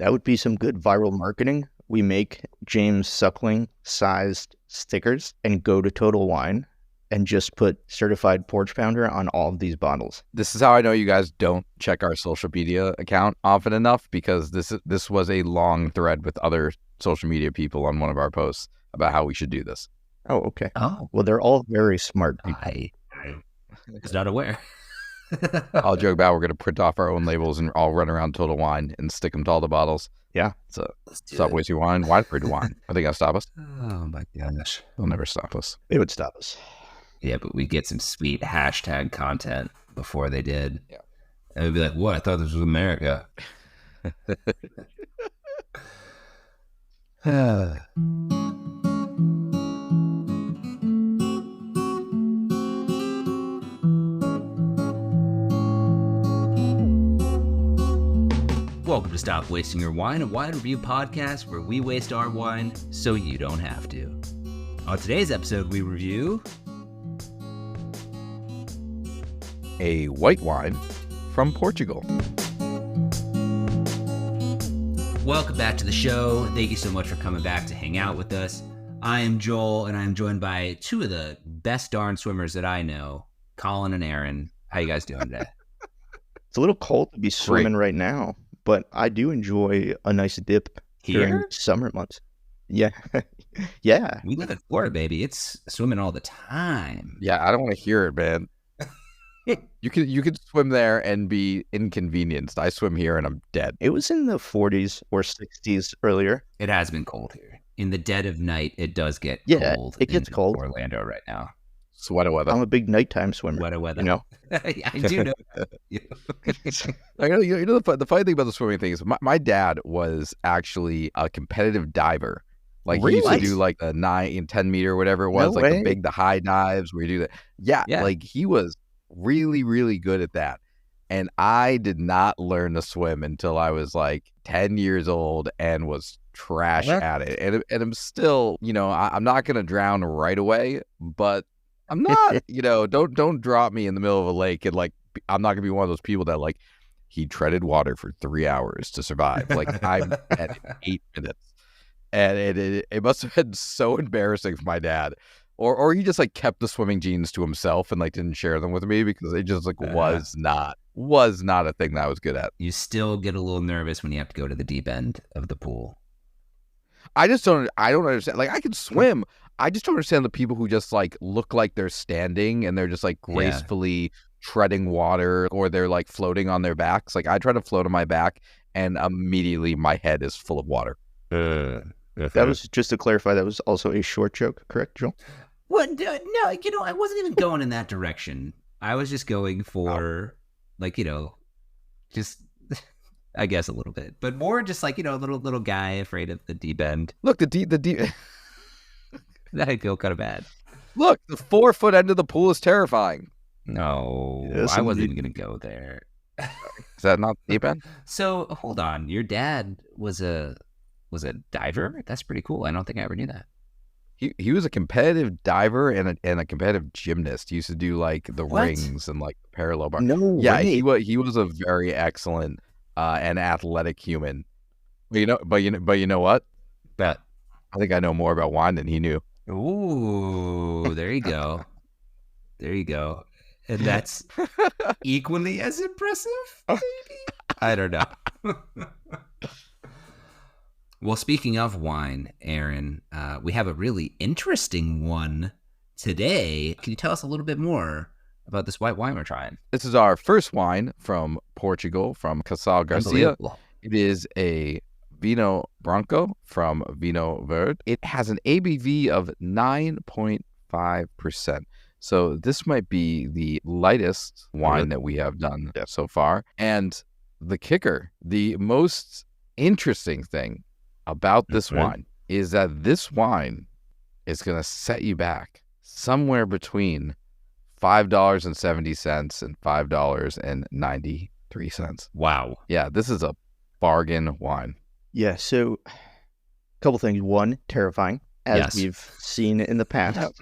That would be some good viral marketing. We make James Suckling-sized stickers and go to Total Wine and just put Certified Porch Pounder on all of these bottles. This is how I know you guys don't check our social media account often enough, because this was a long thread with other social media people on one of our posts about how we should do this. Oh, okay. Oh, Well, they're all very smart people. I was not aware. I'll joke about we're going to print off our own labels and all run around Total Wine and stick them to all the bottles. Yeah. So Let's do stop it. wasting wine, wine for wine. Are they going to stop us? Oh my gosh. They'll never stop us. They would stop us. Yeah, but we'd get some sweet hashtag content before they did. Yeah. And we'd be like, what? I thought this was America. Welcome to Stop Wasting Your Wine, a wine review podcast where we waste our wine so you don't have to. On today's episode, we review A white wine from Portugal. Welcome back to the show. Thank you so much for coming back to hang out with us. I am Joel, and I'm joined by two of the best darn swimmers that I know, Colin and Aaron. How you guys doing today? It's a little cold to be swimming right now, but I do enjoy a nice dip during Here? summer months. Yeah. Yeah. We live in Florida, baby. It's swimming all the time. Yeah, I don't want to hear it, man. You could swim there and be inconvenienced. I swim here and I'm dead. It was in the 40s or 60s earlier. It has been cold here. In the dead of night, it does get Yeah, cold. it gets in cold. Orlando right now. Sweater weather. I'm a big nighttime swimmer. Weather, weather. You know? I do know. The funny thing about the swimming thing is my dad was actually a competitive diver. Like he used to Really? do like the 9 and 10 meter, whatever it was, No like way. the high dives where you do that. Yeah, Yeah. like he was really, really good at that. And I did not learn to swim until I was like 10 years old and was trash What? at it. And I'm still, I'm not going to drown right away, but I'm not, don't drop me in the middle of a lake and like, I'm not gonna be one of those people that like, he treaded water for 3 hours to survive. Like I'm at 8 minutes. And it must have been so embarrassing for my dad. Or he just like kept the swimming jeans to himself and like didn't share them with me because it just like was not a thing that I was good at. You still get a little nervous when you have to go to the deep end of the pool. I don't understand. Like I can swim. I just don't understand the people who just like look like they're standing and they're just like Yeah. gracefully treading water, or they're like floating on their backs. Like I try to float on my back and immediately my head is full of water. That was, just to clarify, that was also a short joke, correct, Joel? What? No, I wasn't even going in that direction. I was just going for, just, I guess a little bit, but more just like, little guy afraid of the deep end. Look, the deep. That I feel kind of bad. Look, the 4 foot end of the pool is terrifying. No, Yes, I wasn't indeed. even going to go there. Is that not deep end? So hold on, your dad was a diver? That's pretty cool. I don't think I ever knew that. He was a competitive diver and a competitive gymnast. He used to do like the What? rings and like parallel bar. No Yeah, way. he was a very excellent and athletic human. But you know what? But I think I know more about wine than he knew. ooh, there you go. There you go. And that's equally as impressive, maybe? I don't know. Well, speaking of wine, Aaron, we have a really interesting one today. Can you tell us a little bit more about this white wine we're trying? This is our first wine from Portugal, from Casal Garcia. Unbelievable. It is a Vinho Branco from Vinho Verde. It has an ABV of 9.5%. So this might be the lightest wine that we have done so far. And the kicker, the most interesting thing about this wine is that this wine is going to set you back somewhere between $5.70 and $5.93. Wow. Yeah, this is a bargain wine. Yeah, so a couple things. One, terrifying, as Yes. we've seen in the past.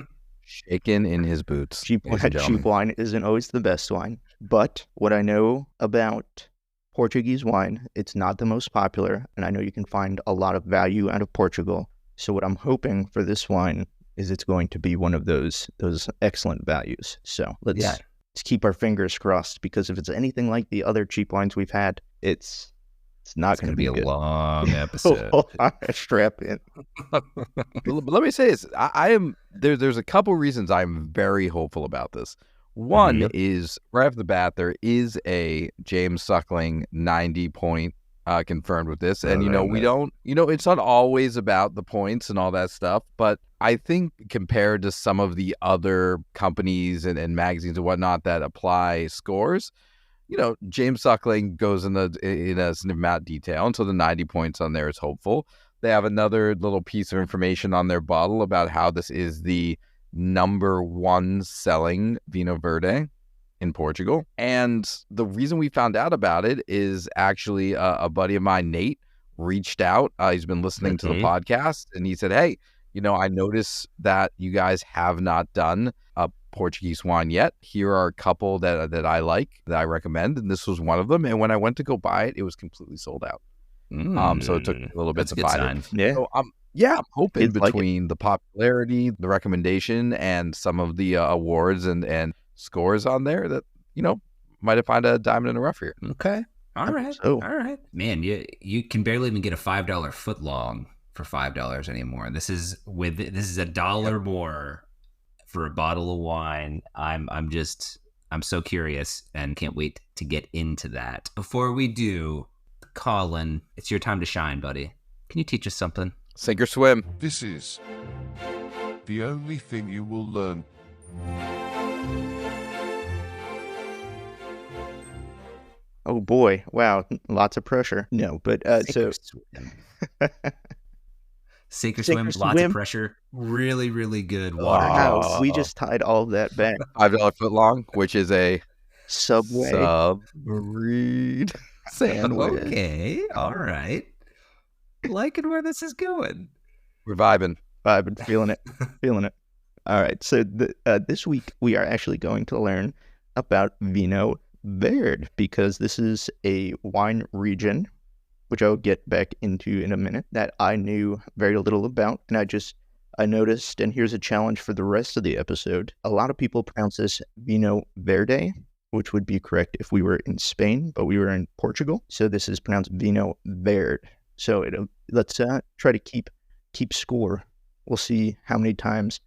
Shaken in his boots. Cheap ladies and gentlemen. wine isn't always the best wine. But what I know about Portuguese wine. It's not the most popular, and I know you can find a lot of value out of Portugal. So what I'm hoping for this wine is it's going to be one of those excellent values. So let's keep our fingers crossed, because if it's anything like the other cheap wines we've had, it's not going to be a good. long episode. Strap in. Let me say this. I am there's a couple reasons I'm very hopeful about this. One is right off the bat, there is a James Suckling 90 point confirmed with this. And, we don't, it's not always about the points and all that stuff. But I think compared to some of the other companies and magazines and whatnot that apply scores, James Suckling goes in a significant amount of detail. And so the 90 points on there is hopeful. They have another little piece of information on their bottle about how this is the number one selling Vinho Verde in Portugal. And the reason we found out about it is actually a buddy of mine, Nate, reached out. He's been listening to the podcast, and he said, hey, I noticed that you guys have not done a Portuguese wine yet. Here are a couple that I like, that I recommend, and this was one of them. And when I went to go buy it, it was completely sold out. So it took a little bit to find it. Yeah. So, I'm hoping between the popularity, the recommendation, and some of the awards and scores on there that, might have found a diamond in the rough here. Okay. All right. So. All right. Man, you can barely even get a $5 foot long for $5 anymore. This is $1 more for a bottle of wine. I'm so curious and can't wait to get into that. Before we do, Colin, it's your time to shine, buddy. Can you teach us something? Sink or swim. This is the only thing you will learn. Oh boy. Wow. Lots of pressure. No, but Sink or swim, lots of pressure. Really, really good water. Wow. We just tied all of that back. $5 foot long, which is a submarine sandwich. Okay. All right. Liking where this is going. We're vibing, feeling it. All right, so this week we are actually going to learn about Vinho Verde, because this is a wine region, which I'll get back into in a minute, that I knew very little about, and I noticed, and here's a challenge for the rest of the episode, a lot of people pronounce this Vinho Verde, which would be correct if we were in Spain, but we were in Portugal, so this is pronounced Vinho Verde. So let's try to keep score. We'll see how many times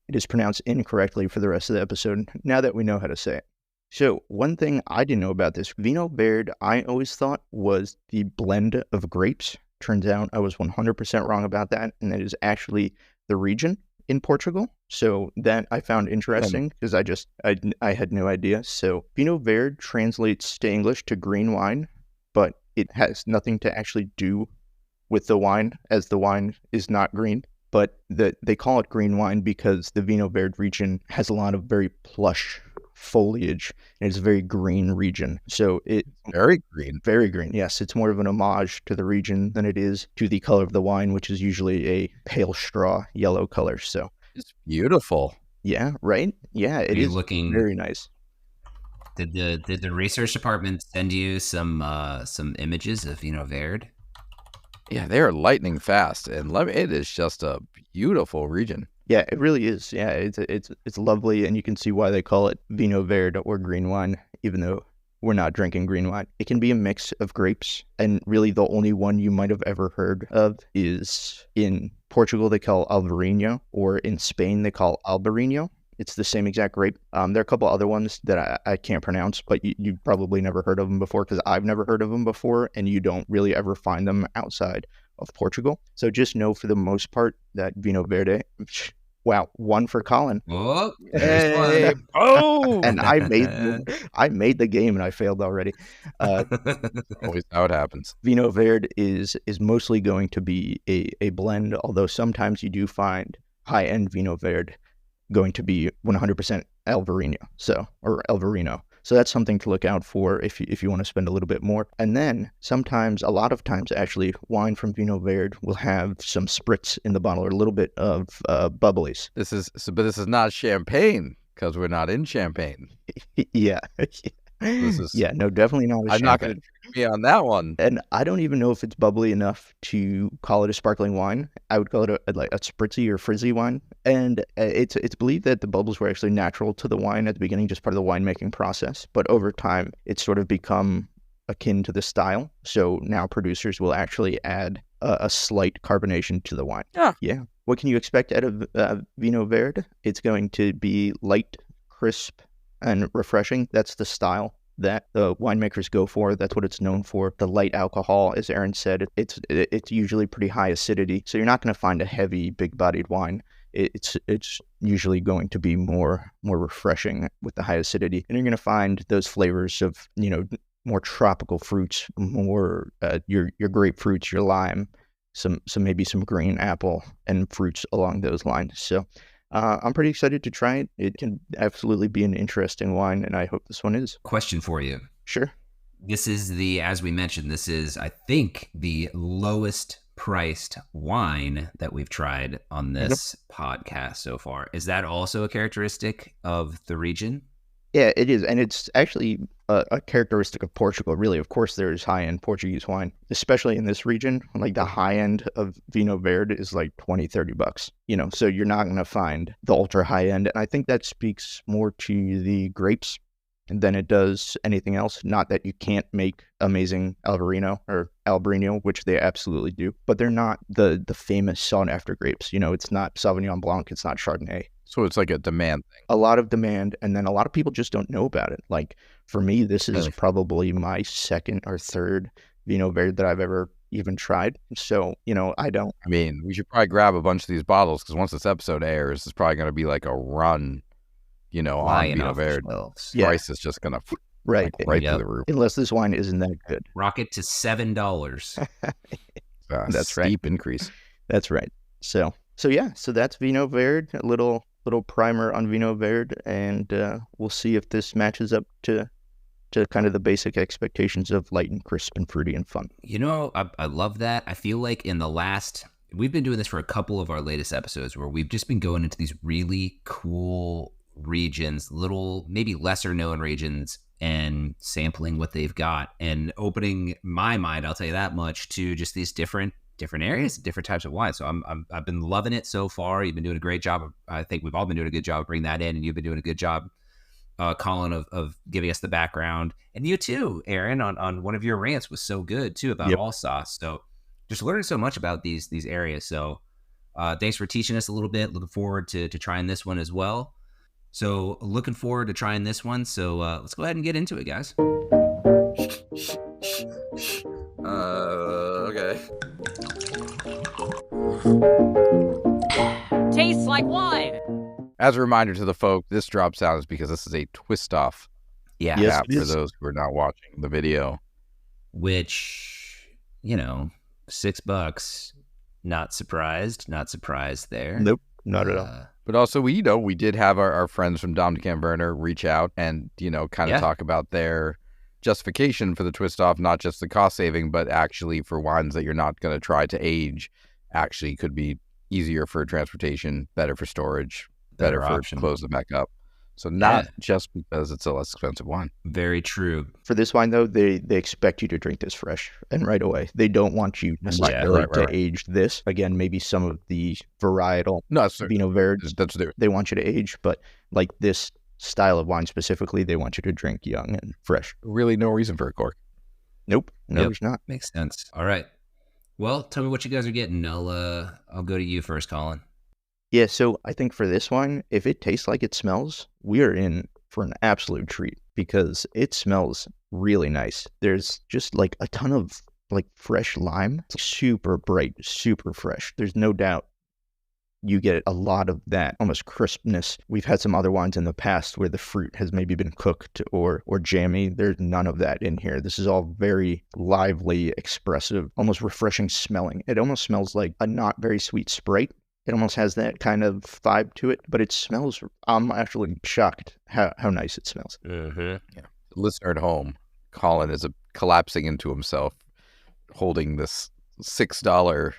it is pronounced incorrectly for the rest of the episode, now that we know how to say it. So one thing I didn't know about this, Vinho Verde, I always thought was the blend of grapes. Turns out I was 100% wrong about that, and that is actually the region in Portugal. So that I found interesting, because I had no idea. So Vinho Verde translates to English to green wine, but it has nothing to actually do with the wine, as the wine is not green. But they call it green wine because the Vinho Verde region has a lot of very plush foliage, and it's a very green region. So it's very green. Very green, yes. It's more of an homage to the region than it is to the color of the wine, which is usually a pale straw yellow color. So it's beautiful. Yeah, right? Yeah, it is looking very nice. Did the research department send you some images of Vinho Verde? Yeah, they are lightning fast, and it is just a beautiful region. Yeah, it really is. Yeah, it's lovely, and you can see why they call it Vinho Verde or green wine, even though we're not drinking green wine. It can be a mix of grapes, and really the only one you might have ever heard of is in Portugal they call Alvarinho, or in Spain they call Albarino. It's the same exact grape. There are a couple other ones that I can't pronounce, but you probably never heard of them before, because I've never heard of them before, and you don't really ever find them outside of Portugal. So just know for the most part that Vinho Verde, wow, one for Colin. Oh, hey. Oh, and I made the game and I failed already. Always how it happens. Vinho Verde is mostly going to be a blend, although sometimes you do find high-end Vinho Verde going to be 100% Alvarinho, or Alvarino. So that's something to look out for if you want to spend a little bit more. And then a lot of times actually, wine from Vinho Verde will have some spritz in the bottle, or a little bit of bubblies. But this is not champagne, because we're not in Champagne. Yeah. This is. Yeah, no, definitely not a I'm not going champagne. to trick me on that one. And I don't even know if it's bubbly enough to call it a sparkling wine. I would call it like a spritzy or frizzy wine. And it's believed that the bubbles were actually natural to the wine at the beginning, just part of the winemaking process. But over time, it's sort of become akin to the style. So now producers will actually add a slight carbonation to the wine. Yeah. What can you expect out of Vinho Verde? It's going to be light, crisp, and refreshing. That's the style that the winemakers go for. That's what it's known for. The light alcohol, as Aaron said, it's usually pretty high acidity. So you're not going to find a heavy, big-bodied wine. It's usually going to be more refreshing with the high acidity, and you're going to find those flavors of more tropical fruits, more your grapefruits, your lime, some maybe some green apple and fruits along those lines. So I'm pretty excited to try it. It can absolutely be an interesting wine, and I hope this one is. Question for you. Sure. This is as we mentioned, this is, I think, the lowest priced wine that we've tried on this podcast so far. Is that also a characteristic of the region? Yeah, it is. And it's actually a characteristic of Portugal, really. Of course, there's high-end Portuguese wine, especially in this region. Like the high end of Vinho Verde is like $20-$30. So you're not going to find the ultra high end. And I think that speaks more to the grapes than it does anything else. Not that you can't make amazing Albarino or Albarino, which they absolutely do, but they're not the famous sought-after grapes. It's not Sauvignon Blanc, it's not Chardonnay. So it's like a demand thing. A lot of demand, and then a lot of people just don't know about it. Like for me, this is probably my second or third Vinho Verde that I've ever even tried. So, I don't. I mean, we should probably grab a bunch of these bottles because once this episode airs, it's probably going to be like a run, on Vinho Verde. Price is just going to right through the roof. Unless this wine isn't that good. Rocket to $7. That's right. Steep increase. That's right. So that's Vinho Verde, a little primer on Vinho Verde, and we'll see if this matches up to kind of the basic expectations of light and crisp and fruity and fun. I love that. I feel like we've been doing this for a couple of our latest episodes where we've just been going into these really cool regions, little, maybe lesser known regions, and sampling what they've got and opening my mind, I'll tell you that much, to just these different areas, different types of wine. So I've been loving it so far. You've been doing a great job. I think we've all been doing a good job of bringing that in, and you've been doing a good job, Colin, of giving us the background. And you too, Aaron, on one of your rants was so good too about all sauce. So just learning so much about these areas. So thanks for teaching us a little bit. Looking forward to trying this one as well. So looking forward to trying this one. So let's go ahead and get into it, guys. Okay. Tastes like wine. As a reminder to the folk, this drop sound is because this is a twist off Yes, for those who are not watching the video. Which, $6. Not surprised there. Nope, not at all. But also, we did have our friends from Dom de Camberner reach out and, kind of talk about their justification for the twist off, not just the cost saving, but actually for wines that you're not going to try to age, actually could be easier for transportation, better for storage, better for closing back up. So not just because it's a less expensive wine. Very true. For this wine, though, they expect you to drink this fresh and right away. They don't want you necessarily to age this. Again, maybe some of the varietal Vinho Verdes, they want you to age, but like this style of wine specifically, they want you to drink young and fresh. Really no reason for a cork. Nope. No, there's not. Makes sense. All right. Well, tell me what you guys are getting. I'll go to you first, Colin. Yeah, so I think for this wine, if it tastes like it smells, we are in for an absolute treat because it smells really nice. There's just like a ton of like fresh lime. It's super bright, super fresh. There's no doubt you get a lot of that almost crispness. We've had some other wines in the past where the fruit has maybe been cooked or jammy. There's none of that in here. This is all very lively, expressive, almost refreshing smelling. It almost smells like a not very sweet Sprite. It almost has that kind of vibe to it, but it smells, I'm actually shocked how nice it smells. Mm-hmm. Yeah. Listener at home, Colin is collapsing into himself, holding this $6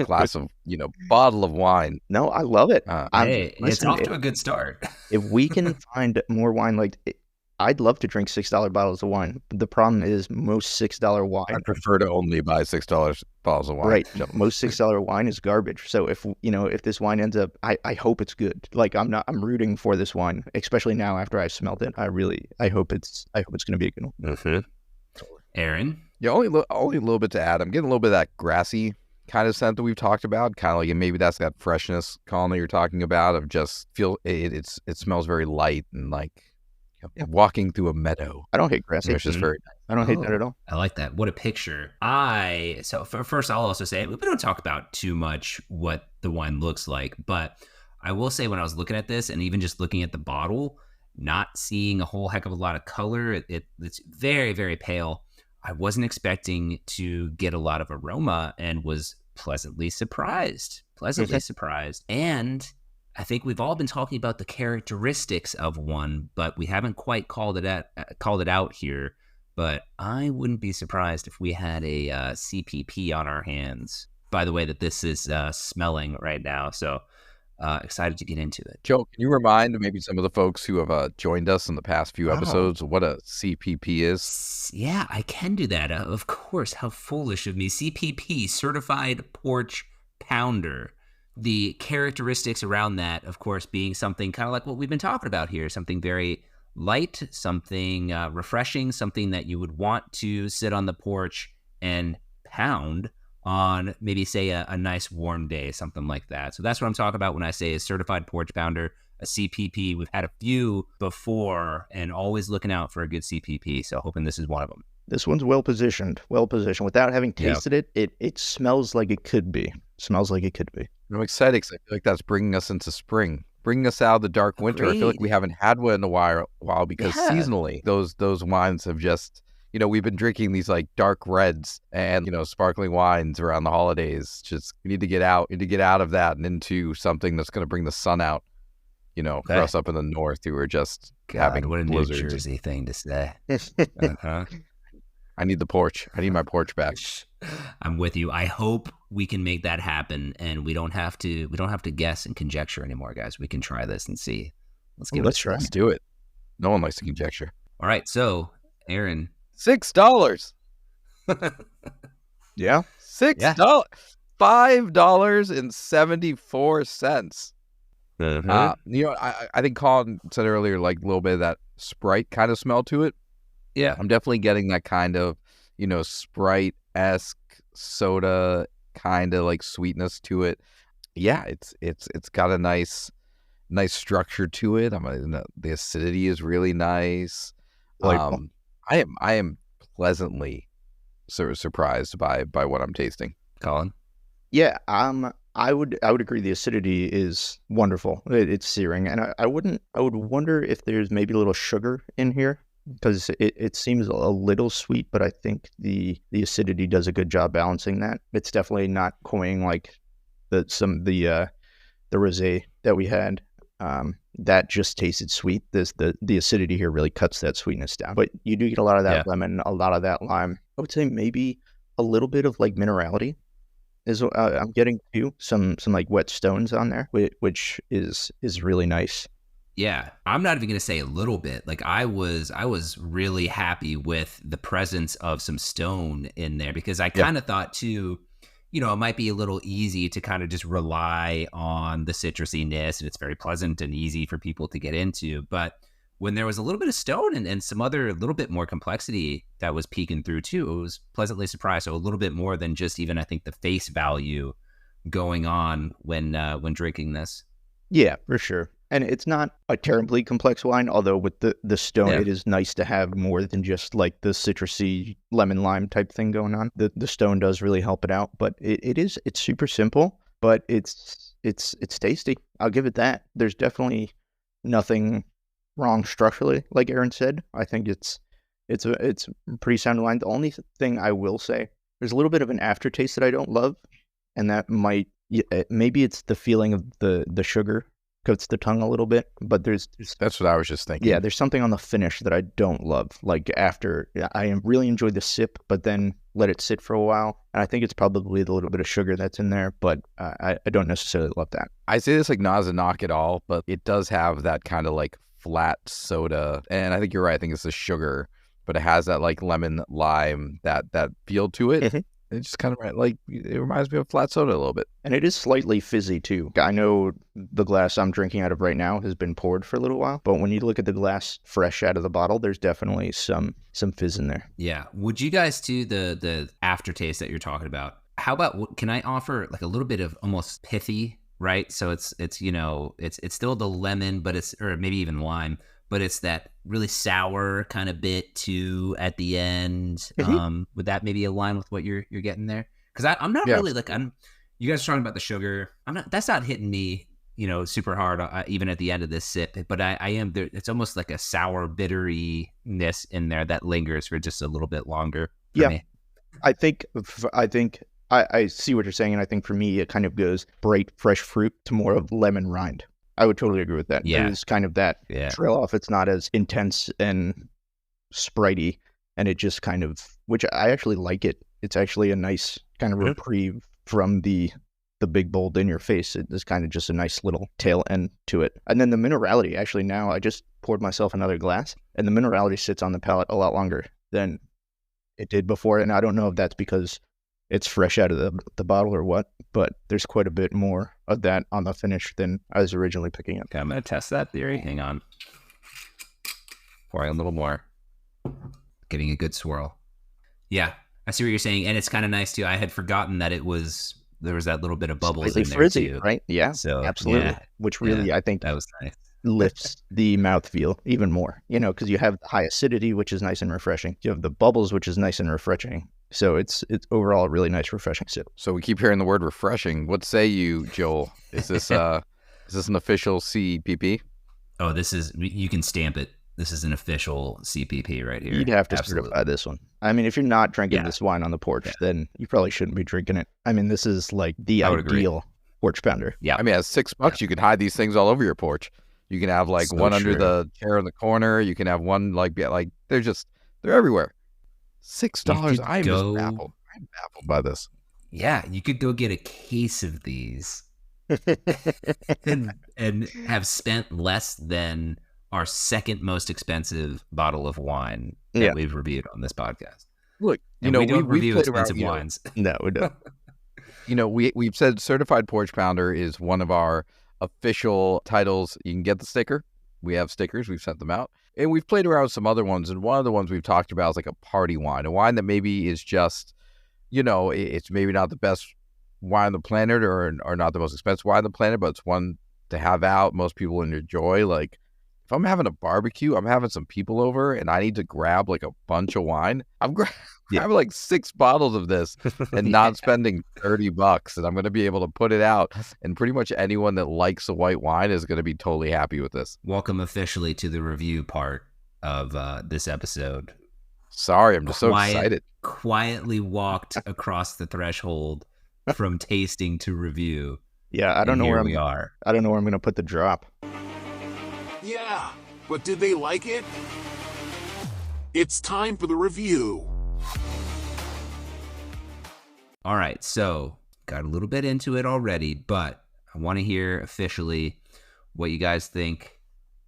glass of, bottle of wine. No, I love it. It's off to a good start. If we can find more wine, like I'd love to drink $6 bottles of wine. The problem is most $6 wine. I prefer to only buy $6 bottles of wine. Right. No, most $6 wine is garbage. So if this wine ends up, I hope it's good. Like I'm rooting for this wine, especially now after I've smelled it. I hope it's going to be a good one. Mm-hmm. Aaron? Yeah, only a little bit to add. I'm getting a little bit of that grassy kind of scent that we've talked about. Kind of like, and maybe that's that freshness, Colin, that you're talking about. Of just feel it smells very light and like walking through a meadow. I don't hate grassy. It's just very nice. I don't hate that at all. I like that. What a picture. First, I'll also say, we don't talk about too much what the wine looks like, but I will say when I was looking at this and even just looking at the bottle, not seeing a whole heck of a lot of color, it's very, very pale. I wasn't expecting to get a lot of aroma and was pleasantly surprised. And I think we've all been talking about the characteristics of one, but we haven't quite called it out here. But I wouldn't be surprised if we had a CPP on our hands. By the way, that this is smelling right now, so excited to get into it. Joe, can you remind maybe some of the folks who have joined us in the past few episodes what a CPP is? Yeah, I can do that. Of course, how foolish of me. CPP, Certified Porch Pounder. The characteristics around that, of course, being something kind of like what we've been talking about here, something very light, something refreshing, something that you would want to sit on the porch and pound on maybe, say, a nice warm day, something like that. So that's what I'm talking about when I say a Certified Porch Pounder, a CPP. We've had a few before and always looking out for a good CPP, so hoping this is one of them. This one's well positioned. Without having tasted it smells like it could be. I'm excited because I feel like that's bringing us into spring, bringing us out of the dark winter. I feel like we haven't had one in a while because seasonally those wines have just, we've been drinking these like dark reds and, sparkling wines around the holidays. Just we need to get out of that and into something that's going to bring the sun out, for us up in the north who are just having what a blizzards. New Jersey thing to say. I need the porch. I need my porch back. I'm with you. I hope we can make that happen, and we don't have to guess and conjecture anymore, guys. We can try this and see. Let's try. Let's do it. No one likes to conjecture. All right, so Aaron, $6. Yeah, $6. $5.74. I think Colin said earlier, like a little bit of that Sprite kind of smell to it. Yeah, I'm definitely getting that kind of, Sprite-esque soda kind of like sweetness to it. Yeah, it's got a nice structure to it. The acidity is really nice. I am pleasantly surprised by what I'm tasting. Colin? Yeah, I would agree. The acidity is wonderful. It's searing, and I would wonder if there's maybe a little sugar in here, because it seems a little sweet, but I think the acidity does a good job balancing that. It's definitely not cloying like the rosé that we had. That just tasted sweet. The acidity here really cuts that sweetness down. But you do get a lot of that lemon, a lot of that lime. I would say maybe a little bit of like minerality is I'm getting too. Some like wet stones on there, which is really nice. Yeah, I'm not even going to say a little bit. Like I was really happy with the presence of some stone in there, because I kind of thought too, it might be a little easy to kind of just rely on the citrusiness, and it's very pleasant and easy for people to get into. But when there was a little bit of stone and some other little bit more complexity that was peeking through too, it was pleasantly surprised. So a little bit more than just even, I think, the face value going on when drinking this. Yeah, for sure. And it's not a terribly complex wine, although with the stone, it is nice to have more than just like the citrusy lemon lime type thing going on. The stone does really help it out, but it's super simple, but it's tasty. I'll give it that. There's definitely nothing wrong structurally, like Aaron said. I think it's a pretty sound wine. The only thing I will say, there's a little bit of an aftertaste that I don't love, and that maybe it's the feeling of the sugar coats the tongue a little bit, but there's that's what I was just thinking. Yeah, there's something on the finish that I don't love. Like after, I really enjoy the sip, but then let it sit for a while, and I think it's probably the little bit of sugar that's in there, but I don't necessarily love that. I say this like not as a knock at all, but it does have that kind of like flat soda. And I think you're right. I think it's the sugar, but it has that like lemon lime, that feel to it. Mhm. It's just kind of like, it reminds me of flat soda a little bit. And it is slightly fizzy too. I know the glass I'm drinking out of right now has been poured for a little while, but when you look at the glass fresh out of the bottle, there's definitely some fizz in there. Yeah. Would you guys do the aftertaste that you're talking about? How about, can I offer like a little bit of almost pithy, right? So it's it's still the lemon, but it's, or maybe even lime, but it's that really sour kind of bit too at the end. Mhm. Would that maybe align with what you're getting there? Because I'm not Yeah. really like, you guys are talking about the sugar. That's not hitting me, super hard, even at the end of this sip. But I am there. It's almost like a sour bitteriness in there that lingers for just a little bit longer for Yeah. me. I think I see what you're saying, and I think for me it kind of goes bright fresh fruit to more of lemon rind. I would totally agree with that. Yeah. There's kind of that Yeah. trail off. It's not as intense and spritey, and it just kind of, which I actually like it. It's actually a nice kind of Mhm. reprieve from the big bold in your face. It is kind of just a nice little tail end to it. And then the minerality, actually now I just poured myself another glass, and the minerality sits on the palate a lot longer than it did before. And I don't know if that's because it's fresh out of the bottle or what, but there's quite a bit more of that on the finish than I was originally picking up. Okay, I'm going to test that theory. Hang on. Pouring a little more. Getting a good swirl. Yeah, I see what you're saying. And it's kind of nice too. I had forgotten that there was that little bit of bubbles Slightly in there frizzy, too. right? Yeah, So absolutely. yeah, Which really, I think, that was nice. lifts the mouthfeel even more, because you have the high acidity, which is nice and refreshing. You have the bubbles, which is nice and refreshing. So it's overall a really nice, refreshing sip. So we keep hearing the word refreshing. What say you, Joel? Is this an official CPP? Oh, you can stamp it. This is an official CPP right here. You'd have to Absolutely. certify this one. I mean, if you're not drinking this wine on the porch, then you probably shouldn't be drinking it. I mean, this is like the I would agree. ideal porch pounder. Yeah. I mean, at $6, you can hide these things all over your porch. You can have like So one under true. the chair in the corner. You can have one like they're everywhere. $6. could I'm go- just baffled. I'm baffled by this. Yeah, you could go get a case of these and have spent less than our second most expensive bottle of wine that we've reviewed on this podcast. Look, And we don't we've review played around, expensive wines. No, we don't. We've said Certified Porch Pounder is one of our official titles. You can get the sticker. We have stickers. We've sent them out. And we've played around with some other ones. And one of the ones we've talked about is like a party wine, a wine that maybe is just, it's maybe not the best wine on the planet or not the most expensive wine on the planet, but it's one to have out. Most people would enjoy. Like if I'm having a barbecue, I'm having some people over and I need to grab like a bunch of wine, I'm grabbing like 6 bottles of this and not spending $30. And I'm going to be able to put it out. And pretty much anyone that likes a white wine is going to be totally happy with this. Welcome officially to the review part of this episode. Sorry, I'm just so excited. Quietly walked across the threshold from tasting to review. Yeah, I don't know where we are. I don't know where I'm going to put the drop. Yeah, but did they like it? It's time for the review. All right, so got a little bit into it already, but I want to hear officially what you guys think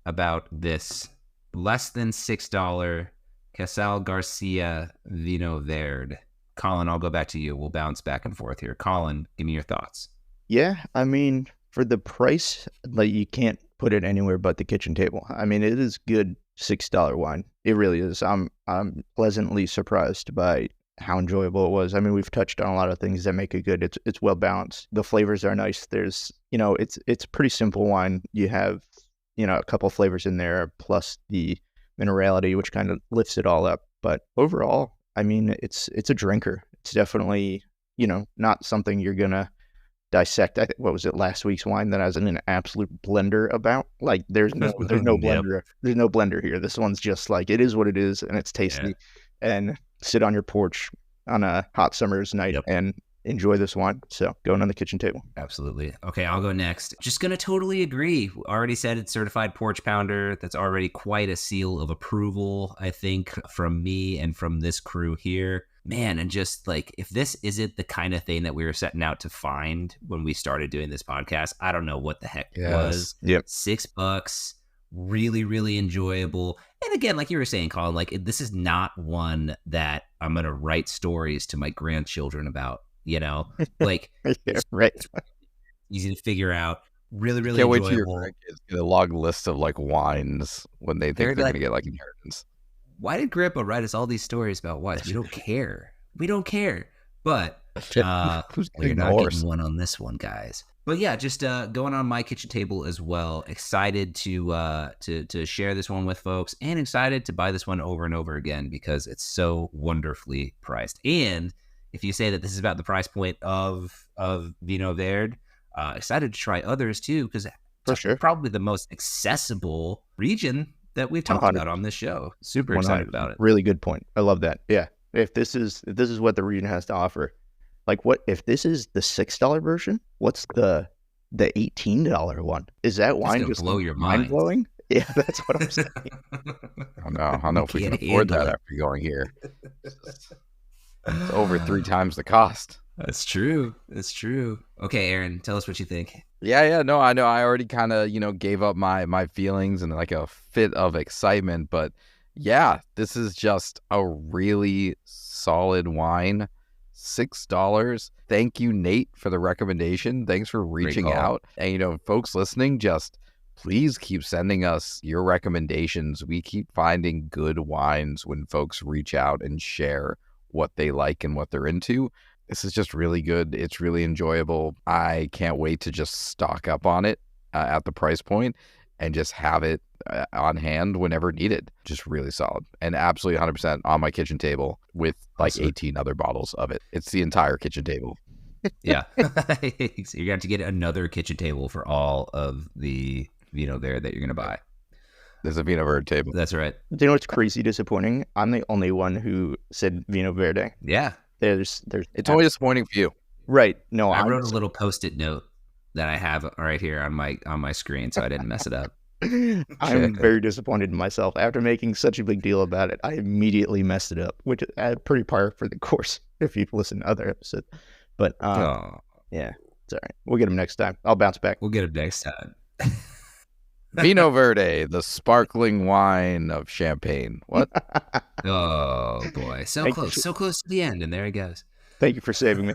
about this less than $6 Casal Garcia Vinho Verde. Colin, I'll go back to you. We'll bounce back and forth here. Colin, give me your thoughts. Yeah, I mean, for the price, like you can't put it anywhere but the kitchen table. I mean, it is good $6 wine. It really is. I'm pleasantly surprised by how enjoyable it was. I mean, we've touched on a lot of things that make it good. It's well balanced. The flavors are nice. There's, it's pretty simple wine. You have, a couple flavors in there plus the minerality, which kind of lifts it all up. But overall, I mean, it's a drinker. It's definitely, not something you're gonna dissect. What was it, last week's wine that I was in an absolute blender about? Like, there's no blender. There's no blender here. This one's just like, it is what it is, and it's tasty. And sit on your porch on a hot summer's night and enjoy this wine. So going on the kitchen table. Absolutely. Okay, I'll go next. Just going to totally agree. Already said it's Certified Porch Pounder. That's already quite a seal of approval, I think, from me and from this crew here. Man, and just like, if this isn't the kind of thing that we were setting out to find when we started doing this podcast, I don't know what the heck it was. Yep. $6, really, really enjoyable. And again, like you were saying, Colin, like this is not one that I'm going to write stories to my grandchildren about, like Yeah, it's right. easy to figure out. Really, really Can't wait till your enjoyable. grandkids get a long list of like wines when they think they're Like, going to get like inheritance. why did Grandpa write us all these stories about wines? We don't care. We don't care. But Who's well, you're getting the not horse? getting one on this one, guys. But yeah, just going on my kitchen table as well. Excited to share this one with folks, and excited to buy this one over and over again because it's so wonderfully priced. And if you say that this is about the price point of Vinho Verde, excited to try others too because For sure. probably the most accessible region that we've talked 100. about on this show. Super excited about it. Really good point. I love that. Yeah. If this is what the region has to offer, like what if this is the $6 version? What's the $18 one? Is that wine gonna just blow your mind mind. blowing? Yeah, that's what I'm saying. I don't know if we can Can't afford handle that it. after going here. It's over 3 times the cost. That's true. That's true. Okay, Aaron, tell us what you think. Yeah, no, I know. I already kind of, gave up my feelings and like a fit of excitement, but yeah, this is just a really solid wine. $6. Thank you, Nate, for the recommendation. Thanks for reaching call. out. And folks listening, just please keep sending us your recommendations. We keep finding good wines when folks reach out and share what they like and what they're into. This is just really good. It's really enjoyable. I can't wait to just stock up on it at the price point and just have it on hand whenever needed. Just really solid and absolutely 100% on my kitchen table with like 18 other bottles of it. It's the entire kitchen table. Yeah. So you're going to have to get another kitchen table for all of the Vinho Verde that you're going to buy. There's a Vinho Verde table. That's right. Do you know what's crazy disappointing? I'm the only one who said Vinho Verde. Yeah. There's It's only disappointing for you. right. No, I wrote a little Post-it note that I have right here on my screen so I didn't mess it up. I'm very disappointed in myself. After making such a big deal about it, I immediately messed it up, which is pretty par for the course if you've listened to other episodes. But yeah, it's all right. We'll get them next time. I'll bounce back. We'll get it next time. Vinho Verde, the sparkling wine of Champagne. What? Oh, boy. So close to the end, and there he goes. Thank you for saving me.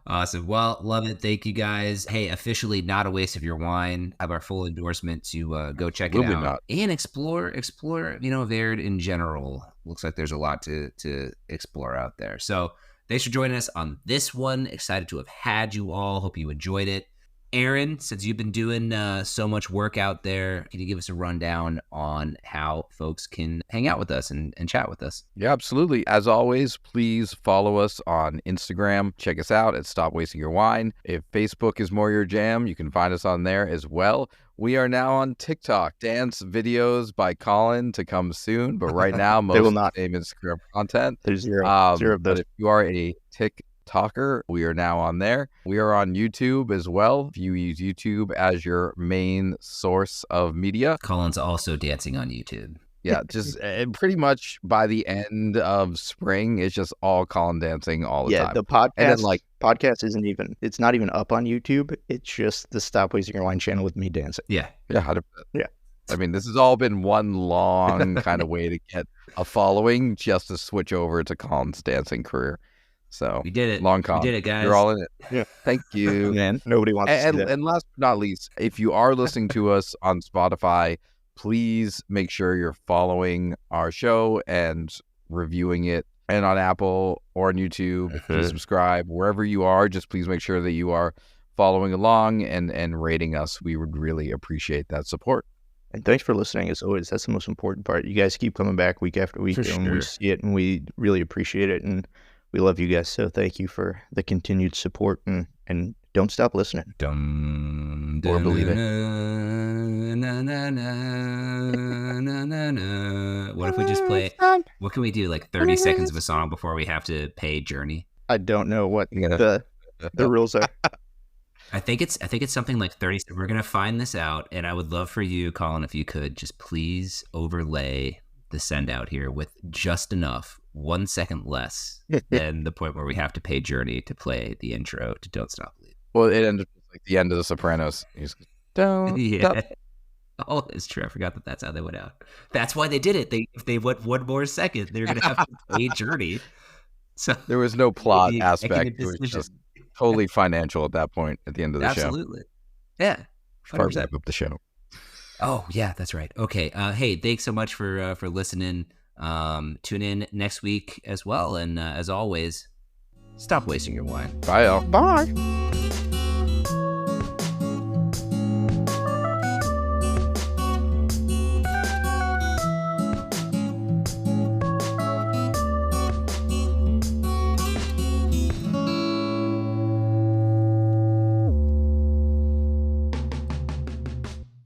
Awesome. Well, love it. Thank you, guys. Hey, officially not a waste of your wine. Have our full endorsement to go check it Will be out not. and explore Vinho Verde in general. Looks like there's a lot to explore out there. So thanks for joining us on this one. Excited to have had you all. Hope you enjoyed it. Aaron, since you've been doing so much work out there, can you give us a rundown on how folks can hang out with us and chat with us? Yeah, absolutely. As always, please follow us on Instagram. Check us out at Stop Wasting Your Wine. If Facebook is more your jam, you can find us on there as well. We are now on TikTok. Dance videos by Colin to come soon, but right now, most will of not. the same Instagram content. There's zero of But those. if you are a TikToker, we are now on there. We are on YouTube as well. If you use YouTube as your main source of media, Colin's also dancing on YouTube. yeah, just pretty much by the end of spring, it's just all Colin dancing all the time. The podcast, And then, podcast it's not even up on YouTube. It's just the Stop Wasting Your Wine channel with me dancing. Yeah. Yeah, 100%. Yeah. I mean, this has all been one long kind of way to get a following just to switch over to Colin's dancing career. So We did it. long We con. did it, guys. You're all in it. Yeah. Thank you. Man, nobody wants to see that. And last but not least, if you are listening to us on Spotify, please make sure you're following our show and reviewing it. And on Apple or on YouTube, please subscribe. Wherever you are, just please make sure that you are following along and rating us. We would really appreciate that support. And thanks for listening as always. That's the most important part. You guys keep coming back week after week, For and sure. we see it, and we really appreciate it, and we love you guys. So thank you for the continued support, and don't stop listening. Dum, Or believe it. na, na, na, na, na, na. What if we just play? What can we do? Like 30 seconds of a song before we have to pay Journey? I don't know what Yeah. the rules are. I think it's something like 30. We're gonna find this out, and I would love for you, Colin, if you could just please overlay the send out here with just enough, 1 second less than the point where we have to pay Journey to play the intro to Don't Stop Believing. Well, it ended like the end of The Sopranos. You just, don't Yeah. stop Oh, it's true. I forgot that that's how they went out. That's why they did it. If they went one more second, they're going to have to pay Journey. So There was no plot the aspect. executive It was decision. just totally financial at that point at the end of the show. Absolutely. Yeah. Part 100%. wrap up the show. Oh, yeah, that's right. Okay. Hey, thanks so much for listening. Tune in next week as well. And as always, stop wasting your wine. Bye, y'all. Bye.